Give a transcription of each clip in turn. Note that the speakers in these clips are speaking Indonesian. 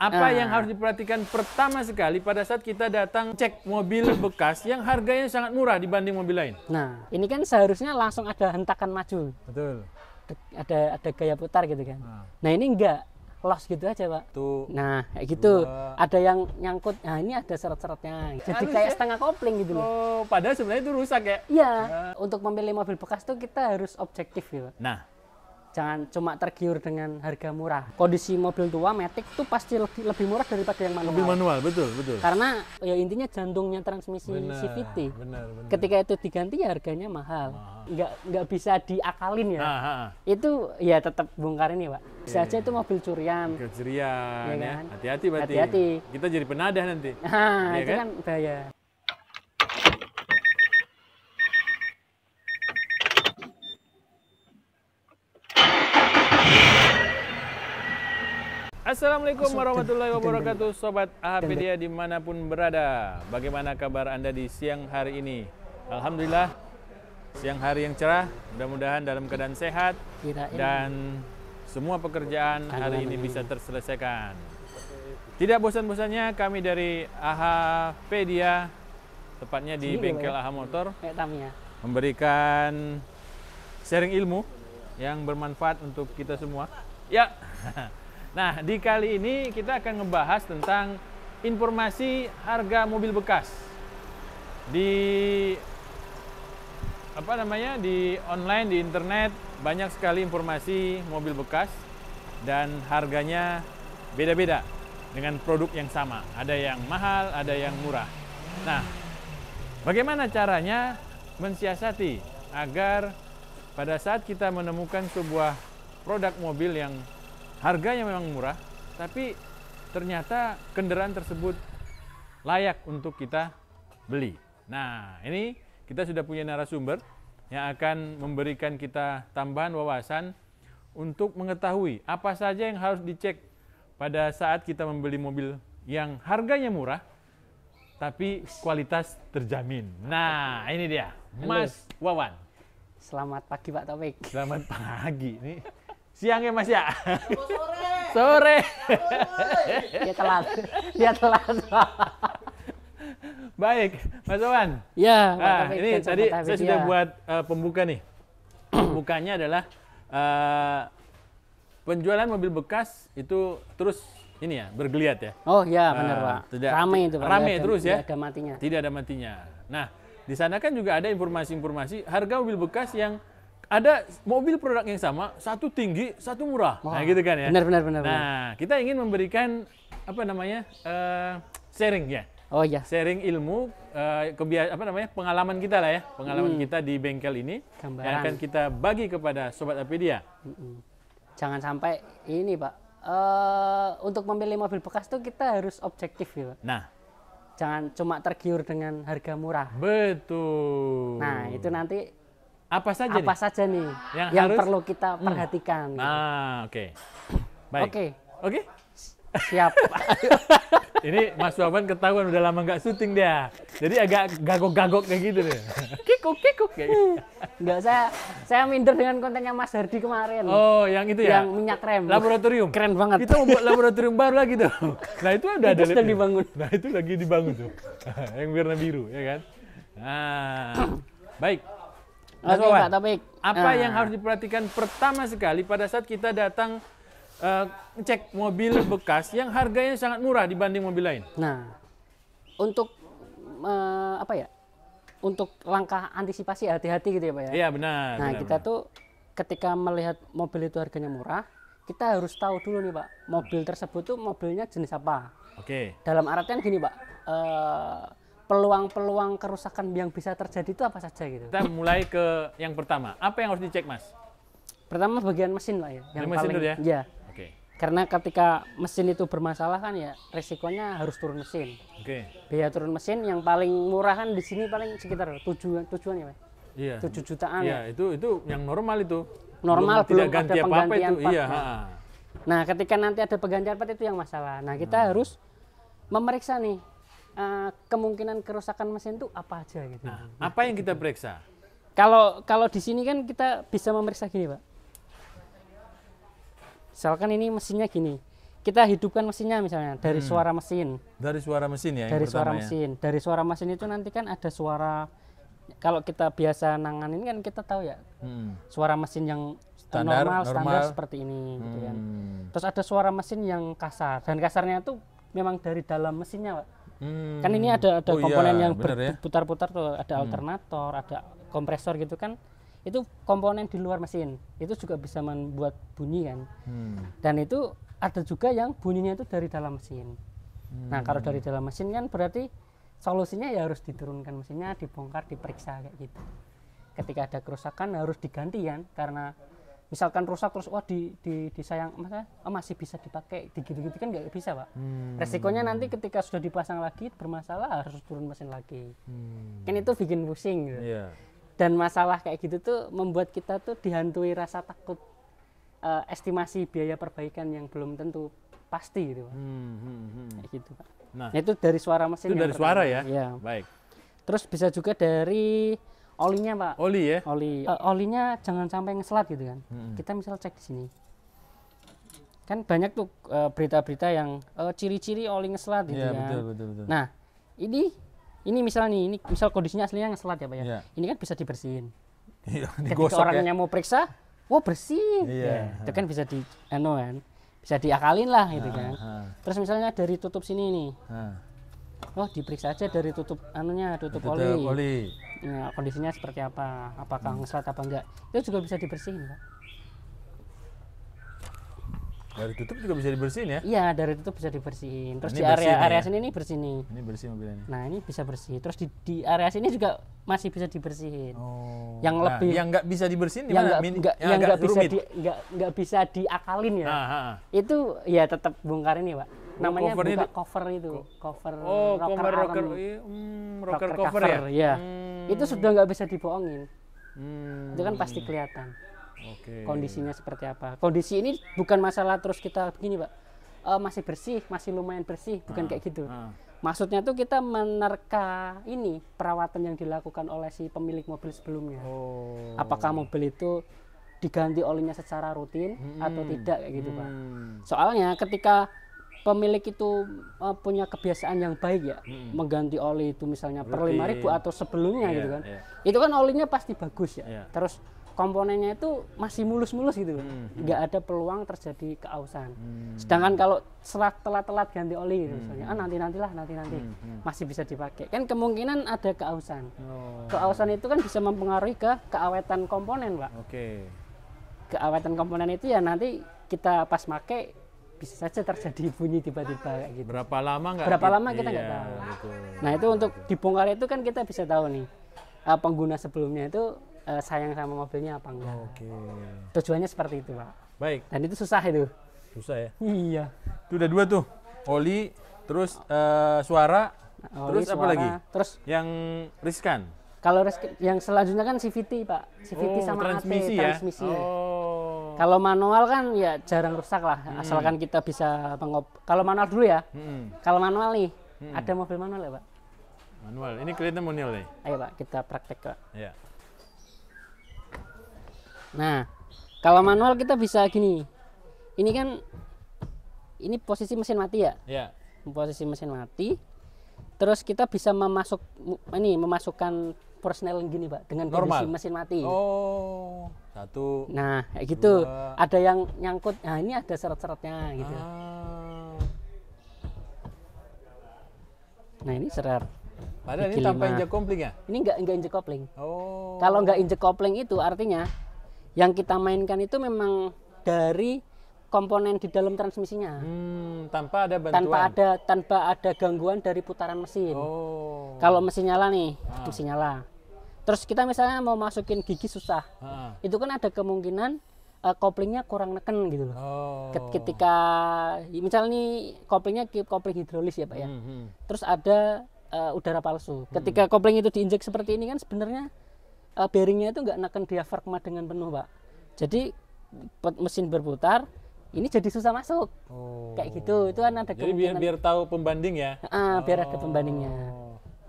Apa yang harus diperhatikan pertama sekali pada saat kita datang cek mobil bekas yang harganya sangat murah dibanding mobil lain? Nah, ini kan seharusnya langsung ada hentakan maju. Betul. Ada gaya putar gitu kan. Nah, ini enggak. Los gitu aja, Pak. Tuh. Nah, kayak gitu. Dua. Ada yang nyangkut. Nah, ini ada seret-seretnya. Jadi kayak setengah kopling gitu loh. Oh, padahal sebenarnya itu rusak ya? Iya. Untuk memilih mobil bekas tuh kita harus objektif ya, Pak. Nah, Jangan cuma tergiur dengan harga murah. Kondisi mobil tua Matic tuh pasti lebih murah daripada yang manual. lebih manual, betul, betul. Karena ya intinya jantungnya transmisi CVT. Benar. Ketika itu diganti ya harganya mahal. Nggak bisa diakalin ya. Itu ya tetap bongkar ini, Pak. Bisa aja itu mobil curian. Kecerian, Ya ya. kan? Hati-hati berarti. Hati-hati. Kita jadi penadah nanti. Nah, Iya itu kan? kan bahaya. Assalamualaikum warahmatullahi wabarakatuh, Sobat AHPedia dimanapun berada. Bagaimana kabar Anda di siang hari ini? Alhamdulillah, siang hari yang cerah. Mudah-mudahan dalam keadaan sehat dan semua pekerjaan hari ini bisa terselesaikan. Tidak bosan-bosannya kami dari AHPedia, tepatnya di bengkel AH Motor, memberikan sharing ilmu yang bermanfaat untuk kita semua. Ya. Nah, di kali ini kita akan ngebahas tentang informasi harga mobil bekas. Di di online, di internet banyak sekali informasi mobil bekas dan harganya beda-beda dengan produk yang sama. Ada yang mahal, ada yang murah. Nah, bagaimana caranya mensiasati agar pada saat kita menemukan sebuah produk mobil yang harganya memang murah, tapi ternyata kendaraan tersebut layak untuk kita beli. Nah, ini kita sudah punya narasumber yang akan memberikan kita tambahan wawasan untuk mengetahui apa saja yang harus dicek pada saat kita membeli mobil yang harganya murah, tapi kualitas terjamin. Nah, ini dia, Mas Wawan. Selamat pagi, Pak Taufik. Selamat pagi. Ini siangnya Mas ya? Sore. Dia telat. Baik, Mas Wawan. Ya, Nah, ini tadi saya sudah buat pembuka nih. Pembukanya adalah penjualan mobil bekas itu terus ini ya, bergeliat ya. Oh ya, benar Pak. Rame itu Pak. Rame terus ya. Tidak ada matinya. Tidak ada matinya. Nah, di sana kan juga ada informasi-informasi harga mobil bekas yang ada mobil produk yang sama, satu tinggi, satu murah. Nah, gitu kan ya. Benar. Nah, kita ingin memberikan sharing ya. Oh ya. Sharing ilmu, pengalaman kita lah ya, pengalaman kita di bengkel ini yang akan kita bagi kepada Sobat AHPedia. Jangan sampai ini Pak, untuk memilih mobil bekas tuh kita harus objektif ya Pak. Nah, jangan cuma tergiur dengan harga murah. Betul. Nah, itu nanti apa saja nih yang perlu kita perhatikan. Nah, oke. Baik. Oke. Siap. Ini Mas Wawan ketahuan udah lama nggak syuting dia. Jadi agak gagok-gagok kayak gitu deh. Kikuk kayak gitu. Enggak, saya minder dengan kontennya Mas Hardi kemarin. Oh, yang itu ya? Yang minyak rem. Laboratorium. Keren banget. Kita membuat laboratorium baru lagi tuh. Nah, itu udah ada sedang dibangun. Nah, itu lagi dibangun tuh. Yang warna biru, ya kan? Nah, baik. Mas Wawan, apa yang harus diperhatikan pertama sekali pada saat kita datang cek mobil bekas yang harganya sangat murah dibanding mobil lain? Nah, untuk untuk langkah antisipasi hati-hati gitu ya Pak ya? Iya benar. Nah, kita tuh ketika melihat mobil itu harganya murah, kita harus tahu dulu nih Pak, mobil tersebut tuh mobilnya jenis apa. Oke. Dalam artian gini Pak, peluang-peluang kerusakan yang bisa terjadi itu apa saja gitu. Kita mulai ke yang pertama. Apa yang harus dicek, Mas? Pertama bagian mesin Pak ya. Yang mesin dulu ya? Ya. Oke. Karena ketika mesin itu bermasalah kan ya resikonya harus turun mesin. Oke. Biaya turun mesin yang paling murah kan di sini paling sekitar tujuan ya Pak. Iya. 7 jutaan ya. Itu yang normal itu. Normal belum tidak ganti ada apa-apa penggantian itu. part. Iya, Nah, ketika nanti ada penggantian part itu yang masalah. Nah, kita harus memeriksa nih kemungkinan kerusakan mesin itu apa aja gitu. Nah, apa yang kita periksa? Kalau di sini kan kita bisa memeriksa gini Pak. Misalkan ini mesinnya gini. kita hidupkan mesinnya misalnya dari suara mesin. Dari suara mesin ya. Dari yang suara pertama ya? mesin. Dari suara mesin itu nanti kan ada suara, kalau kita biasa nanganin kan kita tahu ya, suara mesin yang normal, standar seperti ini gitu kan. Terus ada suara mesin yang kasar, dan kasarnya itu memang dari dalam mesinnya, Pak. Kan ini ada komponen yang berputar-putar tuh, ada alternator, ada kompresor gitu kan. Itu komponen di luar mesin. Itu juga bisa membuat bunyi kan. Dan itu ada juga yang bunyinya itu dari dalam mesin. Nah, kalau dari dalam mesin kan berarti solusinya ya harus diturunkan mesinnya, dibongkar, diperiksa kayak gitu. Ketika ada kerusakan harus diganti kan, karena misalkan rusak terus wah disayang masih bisa dipakai, gitu-gitu kan nggak bisa, Pak. Resikonya nanti ketika sudah dipasang lagi bermasalah harus turun mesin lagi. Kan itu bikin pusing gitu. Dan masalah kayak gitu tuh membuat kita tuh dihantui rasa takut, estimasi biaya perbaikan yang belum tentu pasti gitu, Pak. Kayak gitu, Pak. Nah, itu dari suara mesin. Itu dari suara ya? Ya. Baik. Terus bisa juga dari olinya, Pak. Oli ya? Olinya jangan sampai ngeslat gitu kan. Kita misal cek di sini. Kan banyak tuh berita-berita yang ciri-ciri oli ngeslat gitu kan. Betul. Nah, ini misalnya nih, ini misal kondisinya aslinya ngeslat ya, Pak ya. Ini kan bisa dibersihin. Ketika orangnya mau periksa, wah bersih. Itu kan bisa bisa diakalin lah gitu kan. Terus misalnya dari tutup sini nih. Oh, diperiksa aja dari tutup tutup oli. Nah, kondisinya seperti apa? Apakah ngeslat apa enggak? Itu juga bisa dibersihin, Pak. Dari tutup juga bisa dibersihin ya? Iya, dari tutup bisa dibersihin. Terus di area sini nih bersih nih. Ini bersih mobil ini. Nah, ini bisa bersih. Terus di area sini juga masih bisa dibersihin. Yang nggak bisa dibersihin di mana? Yang nggak bisa diakalin ya. Itu ya tetap bongkar ini, Pak. Namanya buka cover itu. Cover rocker cover ya. Itu sudah nggak bisa dibohongin. Itu kan pasti kelihatan. Kondisinya seperti apa. Kondisi ini bukan masalah terus kita begini, Pak, masih bersih, masih lumayan bersih, bukan kayak gitu. Maksudnya tuh kita menerka ini perawatan yang dilakukan oleh si pemilik mobil sebelumnya. Apakah mobil itu diganti olinya secara rutin atau tidak kayak gitu, Pak. Soalnya ketika pemilik itu punya kebiasaan yang baik ya, mengganti oli itu misalnya per 5.000 atau sebelumnya gitu kan. Itu kan olinya pasti bagus ya. Terus komponennya itu masih mulus-mulus gitu, nggak ada peluang terjadi keausan. Sedangkan kalau telat ganti oli gitu, misalnya nanti masih bisa dipakai, kan kemungkinan ada keausan. Keausan itu kan bisa mempengaruhi ke keawetan komponen, Pak. Keawetan komponen itu ya nanti kita pas pakai bisa saja terjadi bunyi tiba-tiba kayak gitu. Berapa lama kita nggak tahu. Nah, itu untuk dibongkar itu kan kita bisa tahu nih pengguna sebelumnya itu sayang sama mobilnya apa enggak. Tujuannya seperti itu, Pak. Baik. Dan itu susah itu. Susah ya? Iya. Itu udah 2 tuh. Oli, terus suara, terus apa lagi? Terus yang riskan. Kalau yang selanjutnya kan CVT, Pak. CVT sama transmisi AT, ya? transmisi. Kalau manual kan ya jarang rusak lah, asalkan kita bisa kalau manual dulu ya. Kalau manual nih, ada mobil manual ya, Pak? Manual. Ini kelihatan manual nih. Ayo, Pak, kita praktek, Pak. Iya. Nah, kalau manual kita bisa gini. Ini posisi mesin mati ya? Iya. Posisi mesin mati. Terus kita bisa memasukkan persneling gini, Pak, dengan kondisi mesin mati. Satu. Nah, kayak gitu. 2. Ada yang nyangkut. Nah, ini ada seret-seretnya gitu. Nah, ini seret. Padahal ini tanpa injek kopling ya? Ini enggak injek kopling. Kalau enggak injek kopling itu artinya yang kita mainkan itu memang dari komponen di dalam transmisinya. Tanpa ada bantuan. Tanpa ada gangguan dari putaran mesin. Kalau mesin nyala nih, mesin nyala. Terus kita misalnya mau masukin gigi susah. Itu kan ada kemungkinan koplingnya kurang neken gitu loh. Ketika misalnya nih koplingnya kopling hidrolis ya, Pak ya. Terus ada udara palsu. Ketika kopling itu diinjek seperti ini kan sebenarnya bearingnya itu nggak neken diafragma dengan penuh, Pak. Jadi mesin berputar, ini jadi susah masuk. Kayak gitu. Itu kan ada kemungkinan. Jadi biar tahu pembanding ya. Biar ada pembandingnya.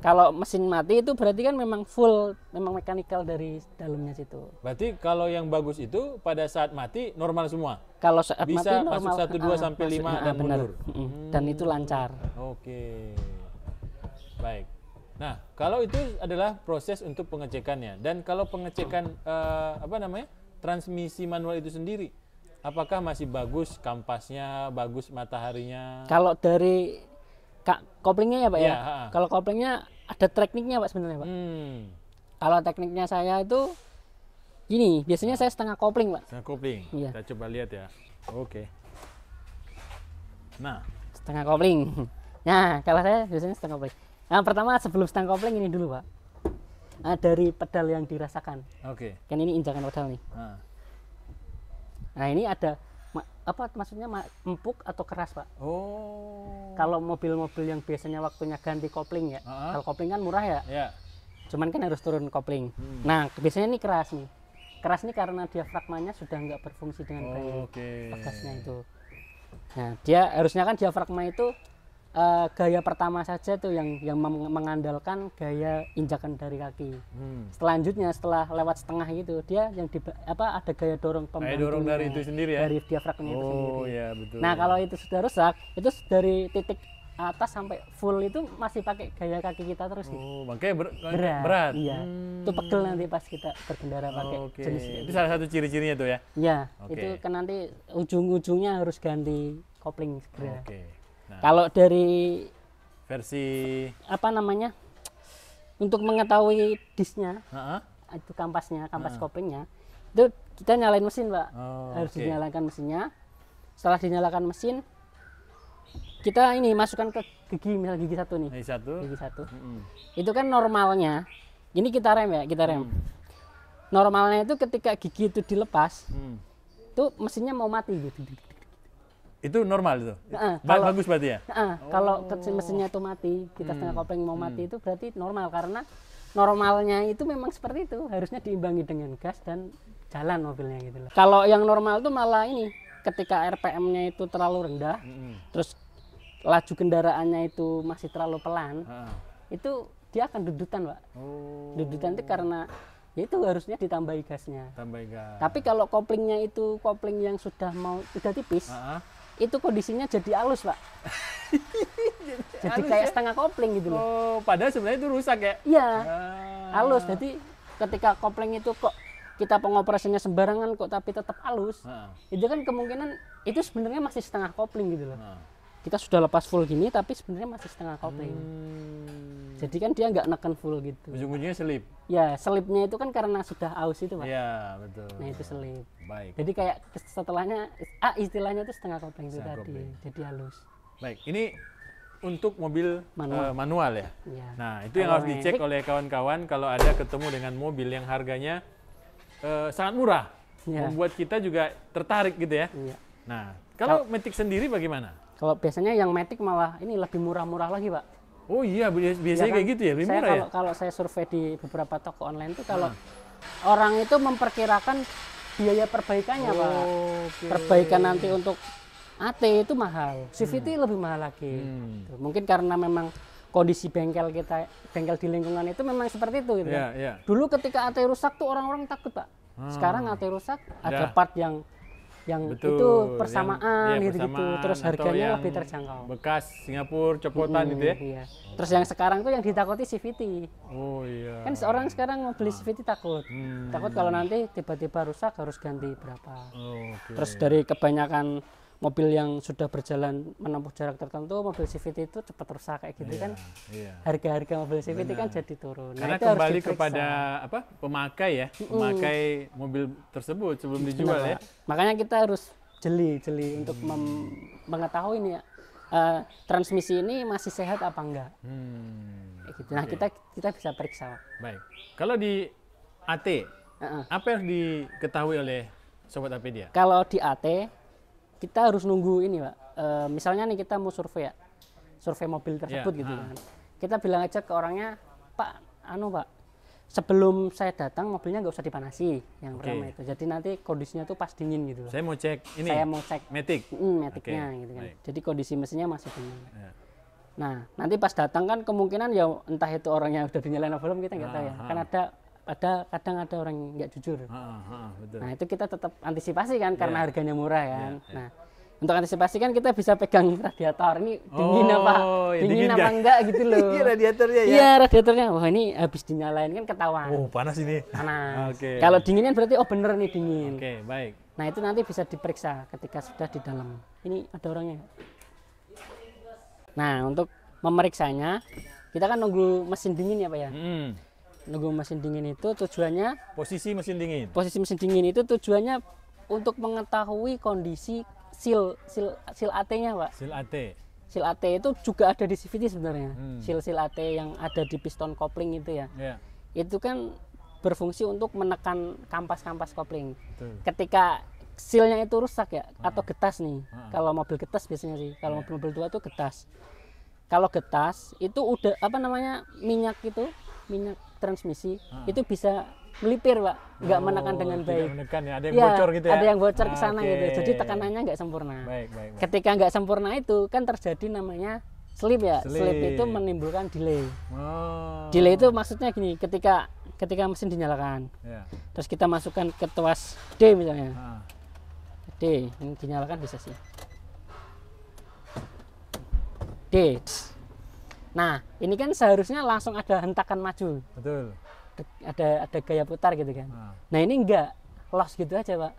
Kalau mesin mati itu berarti kan memang full, memang mekanikal dari dalamnya situ. Berarti kalau yang bagus itu pada saat mati normal semua? Kalau saat Bisa mati normal. masuk 1, 2 sampai 5 dan mundur? Dan itu lancar. Oke. Baik. Nah, kalau itu adalah proses untuk pengecekannya. Dan kalau pengecekan transmisi manual itu sendiri, apakah masih bagus kampasnya, bagus mataharinya? Kalau dari koplingnya ya Pak ya? Ya, Kalau koplingnya ada tekniknya Pak sebenarnya Pak. Kalau tekniknya saya itu gini, biasanya saya setengah kopling Pak. Setengah kopling? Iya. Kita coba lihat ya. Oke. Nah. Setengah kopling. Nah, kalau saya biasanya setengah kopling. Nah, pertama sebelum setengah kopling ini dulu Pak. Dari pedal yang dirasakan. Oke. Kan ini injakan pedal nih. Nah, ini ada maksudnya empuk atau keras Pak? Oh. Kalau mobil-mobil yang biasanya waktunya ganti kopling ya, kalau kopling kan murah ya. Yeah. Cuman kan harus turun kopling. Nah, biasanya ini keras nih. Keras nih karena diafragmanya sudah nggak berfungsi dengan baik. Pegasnya itu. Nah, dia harusnya kan diafragma itu gaya pertama saja tuh yang mengandalkan gaya injakan dari kaki. Selanjutnya setelah lewat setengah gitu dia yang ada gaya dorong dorong dari itu sendiri ya. Dari diafragma itu sendiri. Iya, betul. Nah, kalau itu sudah rusak, itu dari titik atas sampai full itu masih pakai gaya kaki kita terus gitu. Makanya berat. Iya. Itu pegel nanti pas kita berkendara pakai jenis itu salah satu ciri-cirinya tuh ya. Iya, itu kan nanti ujung-ujungnya harus ganti kopling segera. Nah, kalau dari versi untuk mengetahui disknya, itu kampas koplingnya, itu kita nyalain mesin Pak. Harus dinyalakan mesinnya. Setelah dinyalakan mesin, kita ini masukkan ke gigi, misal gigi 1 nih. Gigi 1. Itu kan normalnya. Ini kita rem ya, Normalnya itu ketika gigi itu dilepas, itu mesinnya mau mati gitu. Itu normal itu? Bagus berarti ya? Kalau mesinnya itu mati, kita setengah kopling mau mati, itu berarti normal. Karena normalnya itu memang seperti itu, harusnya diimbangi dengan gas dan jalan mobilnya gitu loh. Kalau yang normal itu malah ini, ketika RPM-nya itu terlalu rendah, terus laju kendaraannya itu masih terlalu pelan, itu dia akan dudutan Pak. Dudutan itu karena ya itu harusnya ditambahi gasnya. Tapi kalau koplingnya itu kopling yang sudah tipis, itu kondisinya jadi halus Pak. Jadi kayak setengah kopling gitu loh. Padahal sebenarnya itu rusak ya? Iya, halus. Jadi ketika kopling itu kok kita pengoperasiannya sembarangan kok tapi tetap halus, itu kan kemungkinan itu sebenarnya masih setengah kopling gitu loh. Kita sudah lepas full gini tapi sebenarnya masih setengah kopling. Jadi kan dia nggak neken full gitu. Ujung-ujungnya selip. Ya, selipnya itu kan karena sudah aus itu Pak. Iya, betul. Nah, itu selip. Baik. Jadi kayak setelahnya istilahnya itu setengah kopling itu tadi. Jadi halus. Baik, ini untuk mobil manual ya. Ya. Nah, itu yang harus dicek oleh kawan-kawan kalau ada ketemu dengan mobil yang harganya sangat murah. Membuat kita juga tertarik gitu ya. Nah, kalau Matic sendiri bagaimana? Kalau biasanya yang Matic malah ini lebih murah-murah lagi Pak. Oh iya, biasanya kayak gitu ya, lebih murah ya? Kalau saya survei di beberapa toko online itu kalau orang itu memperkirakan biaya perbaikannya Pak. Perbaikan nanti untuk AT itu mahal, CVT lebih mahal lagi. Mungkin karena memang kondisi bengkel di lingkungan itu memang seperti itu gitu. Dulu ketika AT rusak tuh orang-orang takut Pak. Sekarang AT rusak ada part yang betul, itu persamaan gitu, terus harganya lebih terjangkau. Bekas Singapura copotan gitu ya. Iya. Terus yang sekarang tuh yang ditakuti CVT. Oh iya. Kan seorang sekarang mau beli CVT takut. Takut kalau nanti tiba-tiba rusak harus ganti berapa. Terus dari kebanyakan mobil yang sudah berjalan menempuh jarak tertentu, mobil CVT itu cepat rusak kayak gitu kan. Harga-harga mobil CVT kan jadi turun. Karena itu kembali kepada pemakai ya, pemakai mobil tersebut sebelum dijual ya. Makanya kita harus jeli untuk mengetahui nih transmisi ini masih sehat apa enggak. Gitu. Nah, kita bisa periksa. Baik. Kalau di AT, apa yang diketahui oleh Sobat Apedia? Kalau di AT kita harus nunggu ini Pak, misalnya nih kita mau survei mobil tersebut gitu kan, kita bilang aja ke orangnya, Pak, sebelum saya datang mobilnya nggak usah dipanasi, yang pertama itu, jadi nanti kondisinya tuh pas dingin gitu. Saya mau cek ini. Saya mau cek Matic. Maticnya gitu kan. Baik. Jadi kondisi mesinnya masih dingin. Nah, nanti pas datang kan kemungkinan ya entah itu orangnya udah dinyalain apa belum kita nggak tahu ya. Kan kadang ada orang yang nggak jujur. Betul. Nah, itu kita tetap antisipasi kan karena harganya murah kan. Nah, untuk antisipasi kan kita bisa pegang radiator ini dingin dingin apa enggak gitu loh. Iya, radiatornya ya. Iya, radiatornya. Wah, ini habis dinyalain kan ketahuan. Oh, panas ini. Panas. Kalau dingin kan berarti bener nih dingin. Baik. Nah, itu nanti bisa diperiksa ketika sudah di dalam. Ini ada orangnya. Nah, untuk memeriksanya kita kan nunggu mesin dingin ya Pak ya. Nunggu mesin dingin itu tujuannya posisi mesin dingin itu tujuannya untuk mengetahui kondisi seal AT-nya Pak. Seal AT itu juga ada di CVT sebenarnya. Seal AT yang ada di piston kopling itu ya. Itu kan berfungsi untuk menekan kampas kopling. Betul. Ketika sealnya itu rusak ya atau getas nih. Kalau mobil getas biasanya sih. Kalau mobil tua itu getas. Kalau getas itu udah minyak transmisi itu bisa melipir Pak, nggak menekan dengan baik. Menekan ya, ada yang bocor gitu ya. Ada yang bocor ke sana gitu. Jadi tekanannya nggak sempurna. Baik. Ketika nggak sempurna itu kan terjadi namanya slip ya. Slip itu menimbulkan delay. Delay itu maksudnya gini, ketika mesin dinyalakan. Terus kita masukkan ke tuas D misalnya. D ini dinyalakan bisa sih. D. Nah, ini kan seharusnya langsung ada hentakan maju. Betul. Ada gaya putar gitu kan. Nah, ini enggak, loss gitu aja, Pak.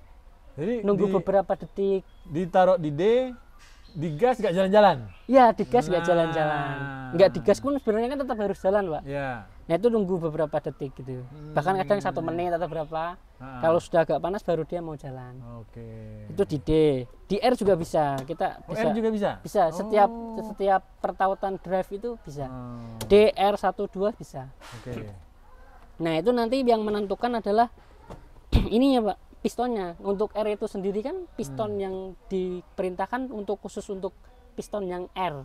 Jadi nunggu beberapa detik. Ditaruh di D, digas nggak jalan-jalan? Iya, digas nggak jalan-jalan. Nggak digas pun sebenarnya kan tetap harus jalan, Pak. Iya. Nah, itu nunggu beberapa detik gitu. Bahkan kadang 1 menit atau berapa. Kalau sudah agak panas baru dia mau jalan. Itu di D. Di R juga bisa. Kita bisa. R juga bisa? Bisa. Setiap pertautan drive itu bisa. D, R, 1, 2 bisa. Nah, itu nanti yang menentukan adalah ininya, Pak. Pistonnya. Untuk R itu sendiri kan piston yang diperintahkan khusus untuk piston yang R.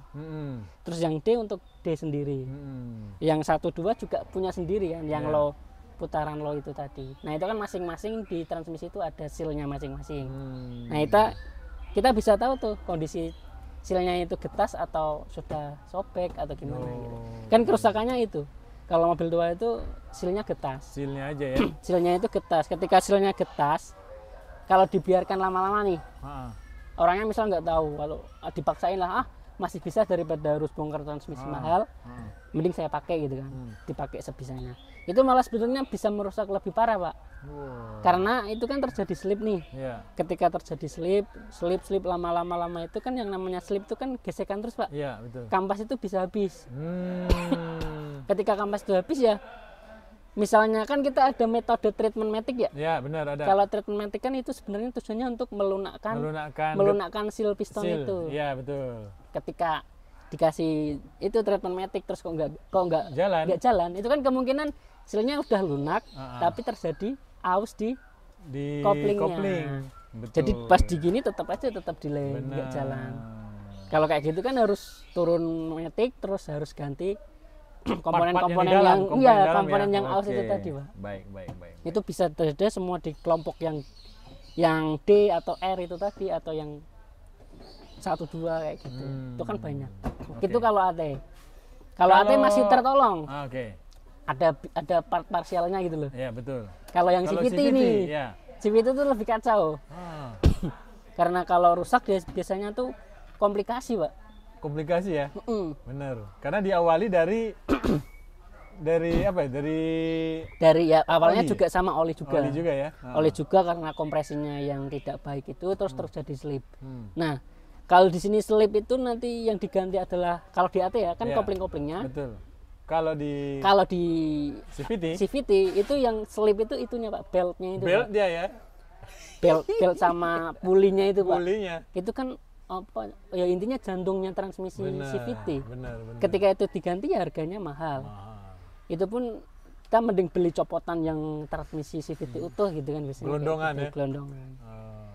Terus yang D untuk D sendiri. Yang 1, 2 juga punya sendiri kan, yang low, putaran low itu tadi. Nah, itu kan masing-masing di transmisi itu ada seal-nya masing-masing. Nah, kita bisa tahu tuh kondisi seal-nya itu getas atau sudah sobek atau gimana gitu. Kan kerusakannya itu. Kalau mobil tua itu seal-nya getas. Seal-nya aja ya. Seal-nya itu getas. Ketika seal-nya getas, kalau dibiarkan lama-lama nih, orangnya misal nggak tahu, kalau dipaksain lah, masih bisa daripada harus bongkar transmisi mahal, mending saya pakai gitu kan, dipakai sebisanya. Itu malah sebetulnya bisa merusak lebih parah, Pak. Karena itu kan terjadi slip nih. Ketika terjadi slip lama itu kan yang namanya slip itu kan gesekan terus, Pak. Betul. Kampas itu bisa habis. Ketika kampas itu habis ya, misalnya kan kita ada metode treatment matic ya. Ya, benar ada. Kalau treatment matic kan itu sebenarnya tujuannya untuk melunakkan seal piston itu. Iya, betul. Ketika dikasih itu treatment matic terus kok nggak jalan, itu kan kemungkinan sealnya udah lunak, tapi terjadi aus di koplingnya. Jadi pas digini tetap delay, nggak jalan. Kalau kayak gitu kan harus turun matic terus harus ganti komponen yang aus itu tadi, Pak. Baik. Itu bisa terjadi semua di kelompok yang D atau R itu tadi atau yang 1, 2 kayak gitu. Itu kan banyak. Itu kalau AT. Kalau AT masih tertolong. Ada part parsialnya gitu loh. Iya, betul. Kalau yang CVT ini, CVT itu lebih kacau. Karena kalau rusak biasanya tuh komplikasi, Pak. Komplikasi ya, bener. Karena diawali dari apa ya? Dari ya awalnya oli. Juga sama oli juga. Oli juga ya. Oli juga karena kompresinya yang tidak baik itu terus terjadi slip. Nah, kalau di sini slip itu nanti yang diganti adalah kalau di AT ya kan kopling-koplingnya. Betul. Kalau di CVT itu yang slip itu itunya, Pak, beltnya itu. Belt dia ya. Belt sama pulinya itu, Pak. Pulinya. Itu kan apa ya intinya jantungnya transmisi CVT. Benar. Ketika itu diganti ya harganya mahal. Itu pun kita mending beli copotan yang transmisi CVT utuh gitu kan biasanya. Gelondongan gitu, ya. Gelondongan.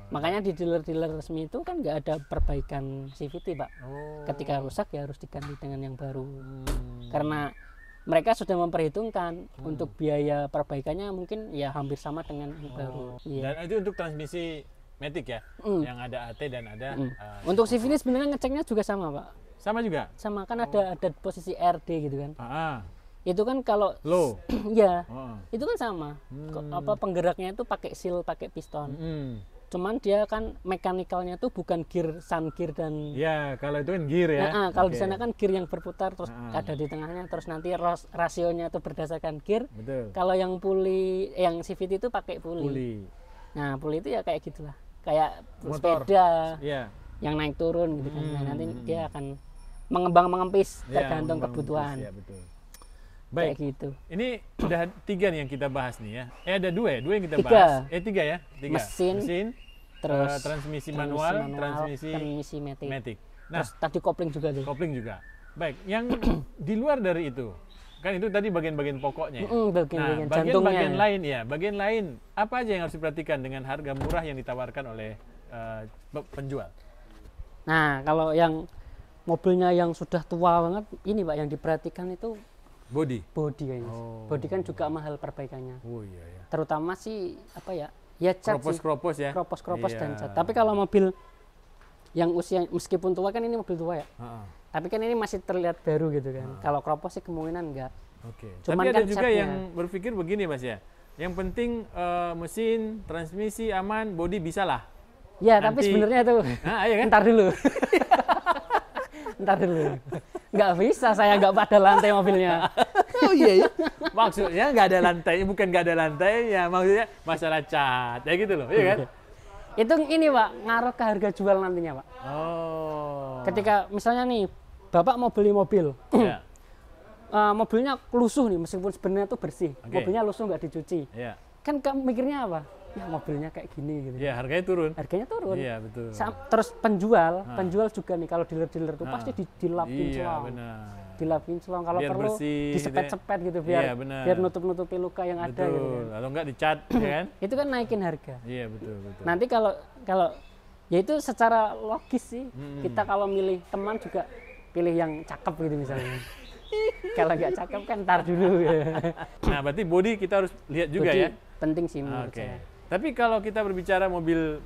Makanya di dealer-dealer resmi itu kan nggak ada perbaikan CVT, Pak. Ketika rusak ya harus diganti dengan yang baru. Karena mereka sudah memperhitungkan untuk biaya perbaikannya mungkin ya hampir sama dengan yang baru. Dan itu untuk transmisi matic ya, yang ada AT dan ada untuk CVT sebenarnya ngeceknya juga sama, Pak. Sama juga? Sama, kan ada posisi RD gitu kan. Itu kan kalau low. Ya, itu kan sama. Penggeraknya itu pakai seal, pakai piston. Cuman dia kan mekanikalnya tuh bukan gear, sun gear dan ya, kalau itu kan gear ya. Kalau di sana kan gear yang berputar terus ada di tengahnya, terus nanti rasionya itu berdasarkan gear. Betul. Kalau yang pulley, yang CVT itu pakai pulley. Nah, pulley itu ya kayak gitulah. Kayak motor. Sepeda. Yang naik turun gitu kan. Nah, nanti dia akan mengembang mengempis tergantung kebutuhan. Ya, betul. Baik. Kayak gitu. Ini udah 3 nih yang kita bahas nih ya. Ada 2 yang kita bahas. 3 ya. 3. Mesin, terus transmisi manual, transmisi matic. Nah, terus tadi kopling juga tuh. Kopling juga. Baik, yang di luar dari itu, kan itu tadi bagian-bagian pokoknya. Bagian lain ya. Bagian lain apa aja yang harus diperhatikan dengan harga murah yang ditawarkan oleh penjual? Nah, kalau yang mobilnya yang sudah tua banget, ini Pak yang diperhatikan itu body kayaknya. Body kan juga mahal perbaikannya. Iya. Terutama sih apa ya? Ya cat kropos ya. Kropos dan cat. Tapi kalau mobil yang usia meskipun tua, kan ini mobil tua ya. Tapi kan ini masih terlihat baru gitu kan. Kalau kropos sih kemungkinan enggak. Cuman tapi ada kan juga yang berpikir begini Mas ya. Yang penting mesin, transmisi aman, body bisa lah. Ya, nanti... tapi sebenarnya tuh. Iya kan? Ntar dulu. Nggak bisa, saya nggak ada lantai mobilnya. Oh iya ya. Maksudnya nggak ada lantai, bukan nggak ada lantai ya, maksudnya masalah cat, ya gitu loh, iya kan? Itu ini Pak, ngaruh ke harga jual nantinya Pak. Ketika misalnya nih, Bapak mau beli mobil, mobilnya lusuh nih, meskipun sebenarnya tuh bersih, mobilnya lusuh nggak dicuci, kan kamu mikirnya apa? Ya mobilnya kayak gini gitu. Ya harganya turun. Iya betul. Terus penjual juga nih, kalau dealer tuh pasti dilapin celong. Dilapin celong, kalau biar perlu disepet-sepet gitu biar nutup-nutupi luka yang ada gitu kan. Kalau enggak dicat ya kan. Itu kan naikin harga. Iya betul. Nanti kalau ya itu secara logis sih, kita kalau milih teman juga pilih yang cakep gitu misalnya. Kalau nggak cakep kan ntar dulu ya. Nah, berarti body kita harus lihat juga ya. Penting sih menurut saya. Tapi kalau kita berbicara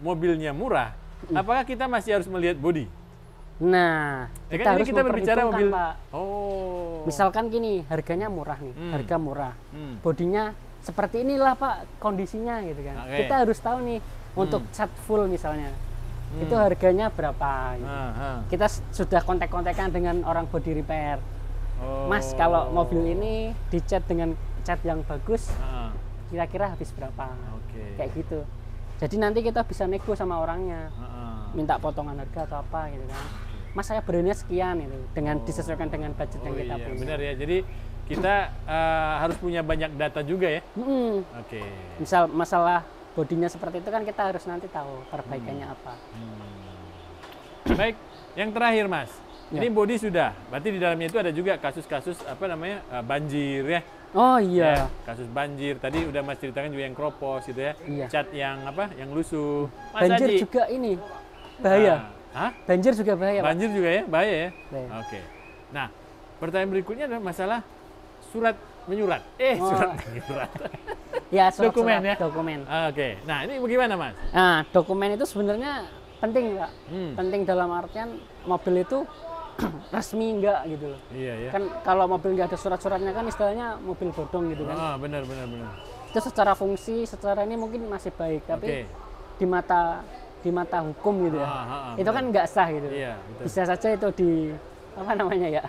mobilnya murah, apakah kita masih harus melihat body? Nah, kita harus berbicara mobil. Pak. Misalkan gini, harganya murah nih, harga murah. Bodinya seperti inilah Pak kondisinya gitu kan. Kita harus tahu nih untuk cat full misalnya, itu harganya berapa? Gitu. Kita sudah kontak-kontakan dengan orang body repair. Mas, kalau mobil ini dicat dengan cat yang bagus, kira-kira habis berapa? Kayak gitu. Jadi nanti kita bisa nego sama orangnya, minta potongan harga atau apa gitu kan. Mas, saya berani sekian itu, dengan disesuaikan dengan budget yang kita punya. Benar ya. Jadi kita harus punya banyak data juga ya. Misal masalah bodinya seperti itu kan kita harus nanti tahu perbaikannya apa. Baik, yang terakhir Mas. Ini body sudah, berarti di dalamnya itu ada juga kasus-kasus banjir ya. Oh iya. Kasus banjir. Tadi udah Mas ceritakan juga yang kropos gitu ya. Cat yang yang lusuh. Mas banjir Haji, juga ini bahaya. Banjir juga bahaya. Banjir juga ya, bahaya ya. Oke. Nah, pertanyaan berikutnya adalah masalah surat menyurat. Surat menyurat. Ya, dokumen ya. Dokumen. Oke. Nah, ini bagaimana Mas? Nah, dokumen itu sebenarnya penting Pak. Penting dalam artian mobil itu resmi enggak gitu loh. Iya. Kan kalau mobil nggak ada surat-suratnya kan istilahnya mobil bodong gitu kan. Benar. Itu secara fungsi, secara ini mungkin masih baik, tapi di mata hukum gitu ya. Itu kan nggak sah gitu. Iya, betul. Bisa saja itu di apa namanya ya?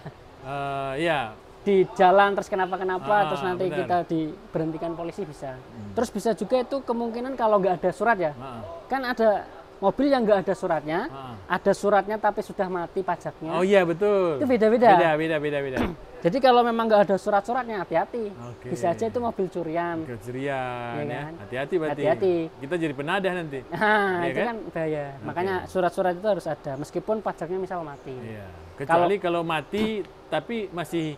Iya. Di jalan terus kenapa terus nanti kita diberhentikan polisi bisa. Terus bisa juga itu kemungkinan kalau nggak ada surat ya. Kan ada mobil yang nggak ada suratnya, ada suratnya tapi sudah mati pajaknya. Oh iya betul. Itu beda-beda. Beda. Jadi kalau memang nggak ada surat-suratnya hati-hati. Bisa aja itu mobil curian. Curian ya. Kan? Hati-hati berarti. Hati-hati. Kita jadi penadah nanti. Nah, itu kan bahaya. Makanya surat-surat itu harus ada meskipun pajaknya misal mati. Iya. Kecuali kalau mati tapi masih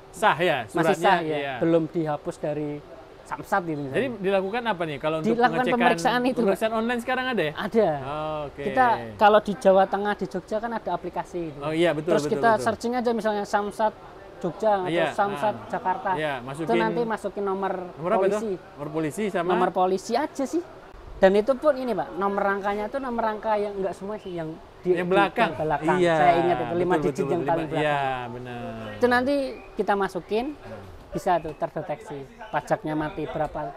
sah ya suratnya. Masih sah ya. Iya. Belum dihapus dari Samsat gitu misalnya. Jadi dilakukan apa nih kalau untuk pemeriksaan itu? Pemeriksaan online sekarang ada ya? Ada. Kita kalau di Jawa Tengah di Jogja kan ada aplikasi gitu. Oh iya betul. Terus kita searching aja misalnya Samsat Jogja atau Samsat Jakarta. Iya, itu nanti masukin nomor polisi. Nomor polisi sama nomor polisi aja sih. Dan itu pun ini Pak, nomor rangkanya itu nomor rangka yang enggak semua sih yang yang belakang. Iya, saya ingat itu 5 digit yang paling belakang. Iya, benar. Itu nanti kita masukin, bisa tuh terdeteksi pajaknya mati berapa,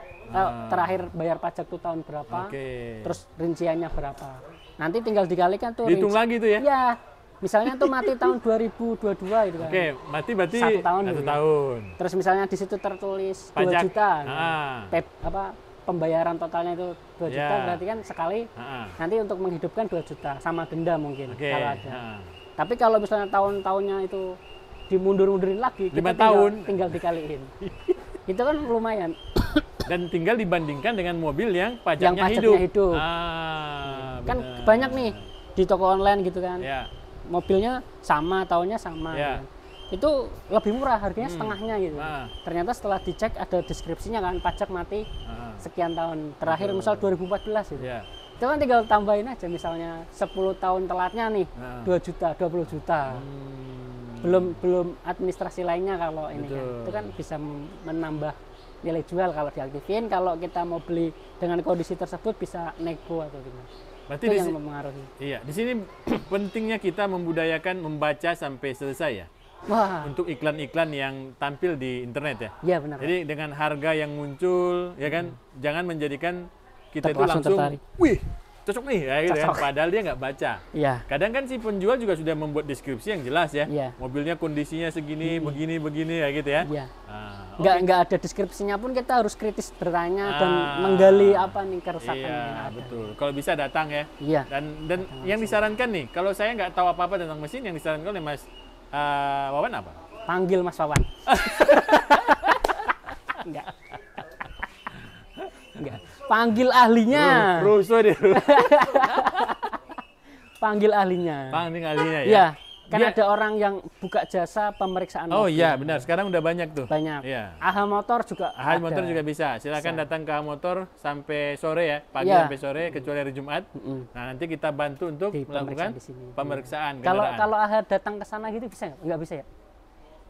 terakhir bayar pajak tuh tahun berapa, terus rinciannya berapa. Nanti tinggal dikalikan tuh. Hitung lagi tuh ya? Iya. Misalnya tuh mati tahun 2022 gitu kan. Oke, mati berarti 1 tahun. Gitu. Tahun. Terus misalnya di situ tertulis pajak 2 juta. Pembayaran totalnya itu 2 juta, berarti kan sekali nanti untuk menghidupkan 2 juta sama denda mungkin kalau ada. Tapi kalau misalnya tahun-tahunnya itu dimundur-mundurin lagi, 5 tahun tinggal dikaliin. Itu kan lumayan. Dan tinggal dibandingkan dengan mobil yang pajaknya hidup. Kan banyak nih di toko online gitu kan. Ya. Mobilnya sama, tahunnya sama. Ya. Kan. Itu lebih murah, harganya setengahnya gitu. Ternyata setelah dicek ada deskripsinya kan, pajak mati sekian tahun. Terakhir misal 2014 gitu. Ya. Itu kan tinggal tambahin aja misalnya 10 tahun telatnya nih 2 juta, 20 juta. Belum administrasi lainnya kalau ini kan. Itu kan bisa menambah nilai jual kalau diaktifin. Kalau kita mau beli dengan kondisi tersebut bisa nego atau gimana. Berarti itu yang mempengaruhi. Iya, di sini pentingnya kita membudayakan membaca sampai selesai ya. Wah. Untuk iklan-iklan yang tampil di internet ya. Iya benar. Jadi dengan harga yang muncul ya kan, jangan menjadikan kita itu langsung tertarik. Wih, cocok nih ya gitu kan. Padahal dia nggak baca. Iya. Kadang kan si penjual juga sudah membuat deskripsi yang jelas ya. Iya. Mobilnya kondisinya segini, begini ya gitu ya. Iya. Nggak ada deskripsinya pun kita harus kritis bertanya dan menggali apa nih kerusakan yang ada. Betul. Kalau bisa datang ya. Iya. Dan yang disarankan nih, kalau saya nggak tahu apa-apa tentang mesin, yang disarankan oleh Mas Wawan apa? Panggil Mas Wawan. Enggak. Panggil ahlinya. Panggil ahlinya. Panggil ahlinya ya. Iya. Kan ada orang yang buka jasa pemeriksaan mobil. Oh iya benar, sekarang udah banyak tuh. Banyak. Iya. AHA Motor juga AHA Motor juga bisa. Silakan datang ke AHA Motor sampai sore ya, pagi sampai sore kecuali hari Jumat. Nah, nanti kita bantu untuk melakukan pemeriksaan kendaraan. Kalau AHA datang ke sana gitu bisa nggak? Nggak bisa ya?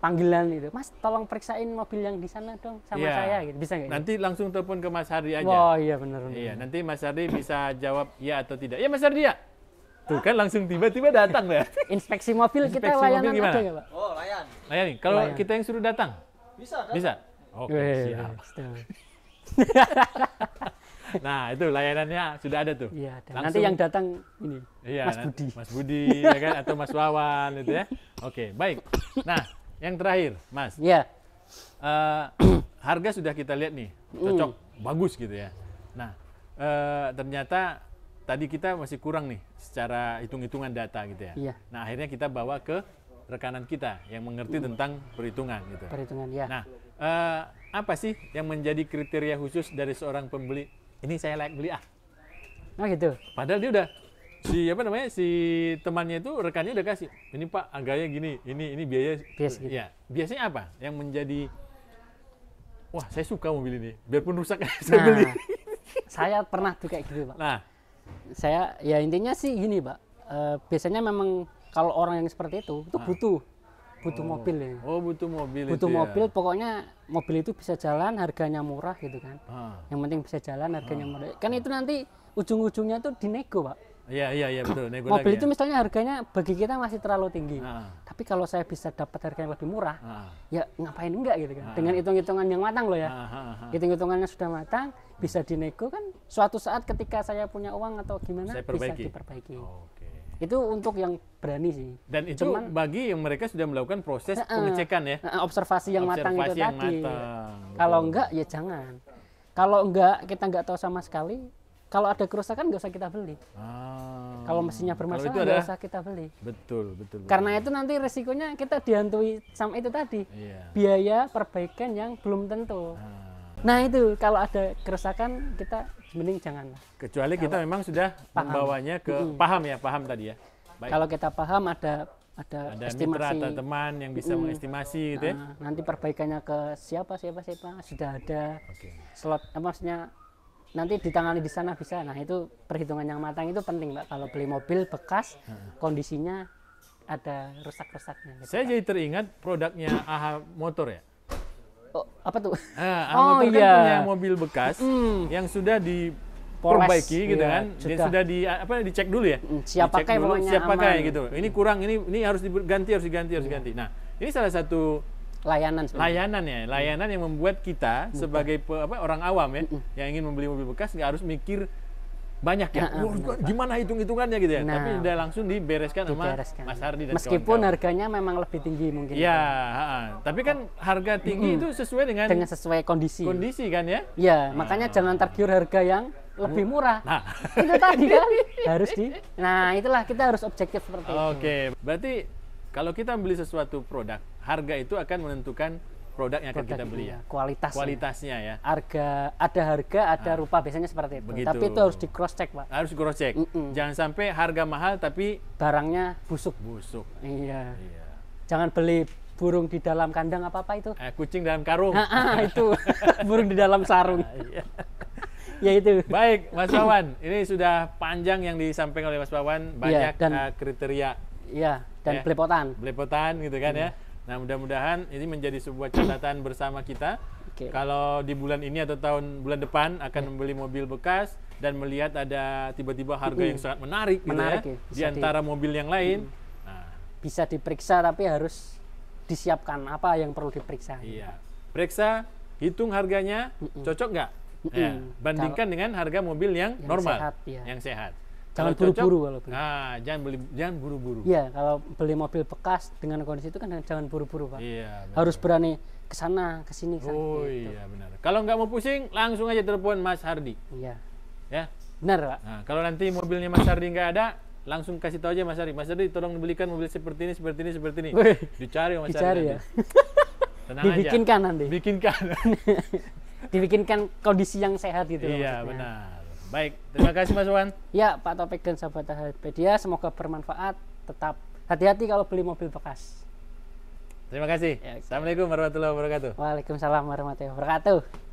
Panggilan itu, Mas tolong periksain mobil yang di sana dong sama saya gitu. Bisa nggak? Nanti langsung telepon ke Mas Hardi aja. Oh iya benar. Iya, nanti Mas Hardi bisa jawab ya atau tidak. Ya Mas Hardi ya. Tuh kan langsung tiba-tiba datang ya. Inspeksi mobil kita layanan mobil ada nggak Pak? Oh layan. Layan nih. Kalau kita yang suruh datang? Bisa. Bisa? Oke, siap. Nah itu layanannya sudah ada tuh. Iya ada. Nanti yang datang ini Mas Budi. Mas Budi ya kan? Atau Mas Wawan itu ya. Oke baik. Nah yang terakhir Mas. Iya. Harga sudah kita lihat nih. Cocok, bagus gitu ya. Nah ternyata tadi kita masih kurang nih secara hitung-hitungan data gitu ya. Iya. Nah akhirnya kita bawa ke rekanan kita yang mengerti tentang perhitungan gitu. Perhitungan ya. Nah apa sih yang menjadi kriteria khusus dari seorang pembeli? Ini saya layak beli Oh gitu. Padahal dia udah si temannya itu rekannya udah kasih. Ini Pak harganya gini, ini biaya. Gitu. Ya biasanya apa yang menjadi wah saya suka mobil ini, biarpun rusak saya beli. Saya pernah tuh kayak gitu Pak. Nah. Saya ya intinya sih gini Pak, biasanya memang kalau orang yang seperti itu butuh mobil ya. Oh butuh mobil. Butuh mobil, pokoknya mobil itu bisa jalan, harganya murah gitu kan. Yang penting bisa jalan, harganya murah. Kan itu nanti ujung-ujungnya tuh dinego Pak. Iya betul. Nego mobil lagi, itu misalnya harganya bagi kita masih terlalu tinggi. Tapi kalau saya bisa dapat harga yang lebih murah, ya ngapain enggak gitu kan. Dengan hitung-hitungan yang matang loh ya. Hitung-hitungannya sudah matang, bisa dinego kan. Suatu saat ketika saya punya uang atau gimana bisa diperbaiki. Itu untuk yang berani sih. Dan itu bagi yang mereka sudah melakukan proses pengecekan ya. Observasi yang matang itu tadi. Kalau enggak ya jangan. Kalau enggak kita enggak tahu sama sekali. Kalau ada kerusakan nggak usah kita beli. Kalau mesinnya bermasalah nggak usah kita beli. Betul. Karena itu nanti resikonya kita dihantui sama itu tadi. Biaya perbaikan yang belum tentu. Nah itu kalau ada kerusakan kita mending jangan. Kecuali kita memang sudah membawanya ke paham tadi ya. Baik. Kalau kita paham ada estimasi. Mitra atau teman yang bisa mengestimasi gitu ya. Nanti perbaikannya ke siapa sudah ada. Slot maksudnya nanti ditangani di sana bisa. Nah itu perhitungan yang matang itu penting Mbak. Kalau beli mobil bekas kondisinya ada rusak-rusaknya gitu, saya jadi teringat produknya AHA Motor ya. Oh, apa tuh? AHA Motor kan punya mobil bekas yang sudah perbaiki gitu ya, kan. Dia sudah dicek dulu ya. Siap pakai pokoknya siap pakai aman. gitu. Ini kurang, ini harus diganti, harus diganti. Nah, ini salah satu layanan yang membuat kita sebagai orang awam ya, yang ingin membeli mobil bekas nggak harus mikir banyak ya. Gimana hitung-hitungannya gitu ya. Tapi udah langsung dibereskan sama Mas Hardi dan meskipun kawan-kawan. harganya memang lebih tinggi mungkin. Iya, tapi kan harga tinggi itu sesuai dengan sesuai kondisi. Kondisi kan ya? Iya, makanya jangan tergiur harga yang lebih murah. Nah, itu tadi kan harus Nah, itulah kita harus objektif seperti itu. Oke, berarti kalau kita beli sesuatu produk, harga itu akan menentukan produk yang akan kita beli ya. Kualitasnya ya. Harga, rupa, biasanya seperti itu. Begitu. Tapi itu harus di cross check, Pak. Harus cross check. Jangan sampai harga mahal tapi barangnya busuk. Iya. Jangan beli burung di dalam kandang apa itu? Kucing dalam karung. Itu burung di dalam sarung. Ya itu. Baik, Mas Wawan, ini sudah panjang yang disampaikan oleh Mas Wawan, banyak kriteria. Iya, dan belepotan gitu kan ya. Nah, mudah-mudahan ini menjadi sebuah catatan bersama kita. Kalau di bulan ini atau bulan depan akan membeli mobil bekas dan melihat ada tiba-tiba harga yang sangat menarik gitu ya, di antara mobil yang lain. Bisa diperiksa tapi harus disiapkan apa yang perlu diperiksa. Iya. Periksa, hitung harganya, cocok nggak? Bandingkan dengan harga mobil yang normal, yang sehat. Jangan buru-buru kalau beli. Jangan buru-buru. Iya, kalau beli mobil bekas dengan kondisi itu kan jangan buru-buru, Pak. Iya. Harus berani ke sana, ke sini. Oh gitu. Iya benar. Kalau nggak mau pusing, langsung aja telepon Mas Hardi. Iya. Ya. Benar, Pak. Nah, kalau nanti mobilnya Mas Hardi nggak ada, langsung kasih tahu aja Mas Hardi. Mas Hardi, tolong belikan mobil seperti ini. Dicari Mas Hardi. Ya. Tenang dibikinkan aja. Nanti. Bikinkan. Dibikinkan kondisi yang sehat gitu. Iya benar. Baik, terima kasih Mas Wawan. Ya, Pak Taufik dan sahabat Tokopedia, semoga bermanfaat. Tetap hati-hati kalau beli mobil bekas. Terima kasih. Assalamualaikum warahmatullahi wabarakatuh. Waalaikumsalam warahmatullahi wabarakatuh.